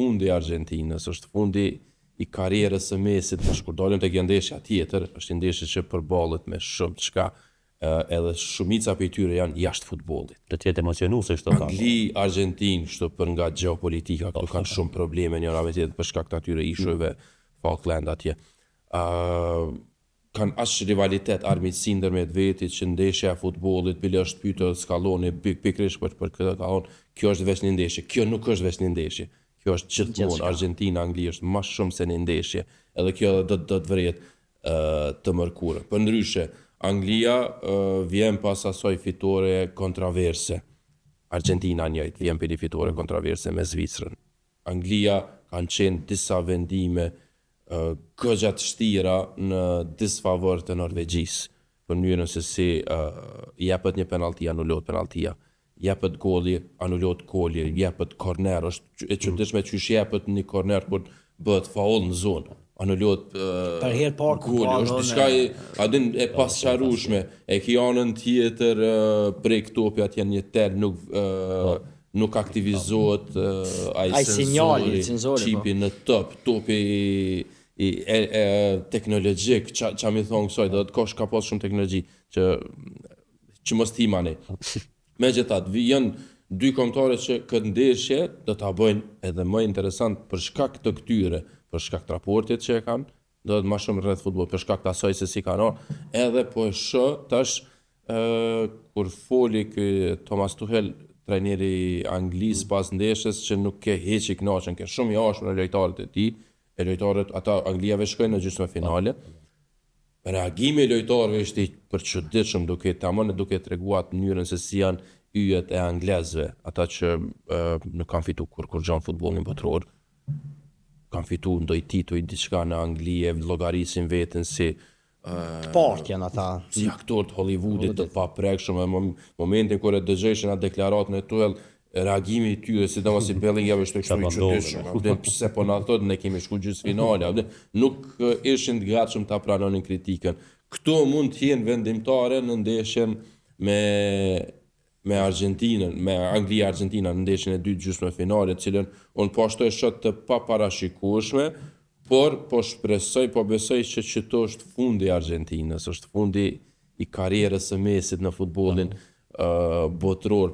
fundi i Argentinës, është fundi i karrierës së Mesit, kur dalim tek ndeshja tjetër, është ndeshje që përballet me shumë çka, edhe shumica prej tyre janë jashtë futbollit. Do të jetë emocionuese kështu ka. Angli, Argentinë, kështu për nga gjeopolitika, këtu kanë shumë probleme njëra me tjetrën për shkak të atyre ishujve Falkland atje. Kanë as rivalitet, armiqësi ndërmjet vetit, që ndeshja e futbollit bile është pyetur skalloni pikërisht për këtë kallon. Kjo është vetëm një ndeshje, kjo nuk është vetëm një ndeshje. Kjo është gjithmonë Argentina, Angli është më shumë se një ndeshje. Edhe kjo do të vret të mërkurën. Përndryshe, Anglia vjen pas asaj fitore kontroverse. Argentina njëjtë vjen për një fitore kontroverse me Zvicrën. Anglia kanë qenë disa vendime goxha të vështira në disfavor të Norvegjisë, për mënyrën se si jepet një penallti, anulohet penalltia, jepet goli, anulohet goli, jepet korner, është e çuditshme që jepet një korner kur bëhet faul në zonë, anulohet goli, është diçka e pasqarueshme, e ki anën tjetër prek topi atje një tel nuk aktivizohet ai sensori, qipi në topi teknologjik, që mi thonë kësoj, dhe të kosh ka pas shumë teknologji që mos t'imani. Megjithatë, janë dy kombëtare që këtë ndeshje do ta bëjnë edhe më interesant për shkak të këtyre, për shkak të raportit që e kanë, do të më shumë rreth futboll, për shkak të asaj se si kanë ardhur, edhe po e shoh tash kur foli ky Thomas Tuchel, trajneri Anglisë pas ndeshjes, që nuk ke hiç i kënaqur, ke shumë i ashpër në lojtarët e tij. E lojtarët, ata Anglijave shkojnë në gjysmëfinale. Reagimi i lojtarëve ishte i përçuditshëm, duke treguar mënyrën se si janë yjet e anglezëve, ata që nuk kanë fitu kur gjanë futbollin botror. Kanë fitu ndoj tituj diçka në Angli, e llogarisin veten si të partë janë ata. Si aktor të Hollywoodit të paprekshëm, momentin kur e dëgjojshin atë deklaratën e Tuchel, reagimi i tyre, sidomos i Bellingham, është kështu i çuditshëm. Pse po na thotë ne kemi shku gjysmëfinale, nuk ishin të gatshëm ta pranonin kritikën. Këto mund të jenë vendimtare në ndeshjen me Argentinën, me Anglia-Argentina në ndeshjen e dytë gjysmëfinale, të cilën unë po ashtoj shot të paparashikueshme, por po shpresoj, po besoj që çito është fundi i Argentinës, është fundi i karrierës së Mesit në futbollin botror.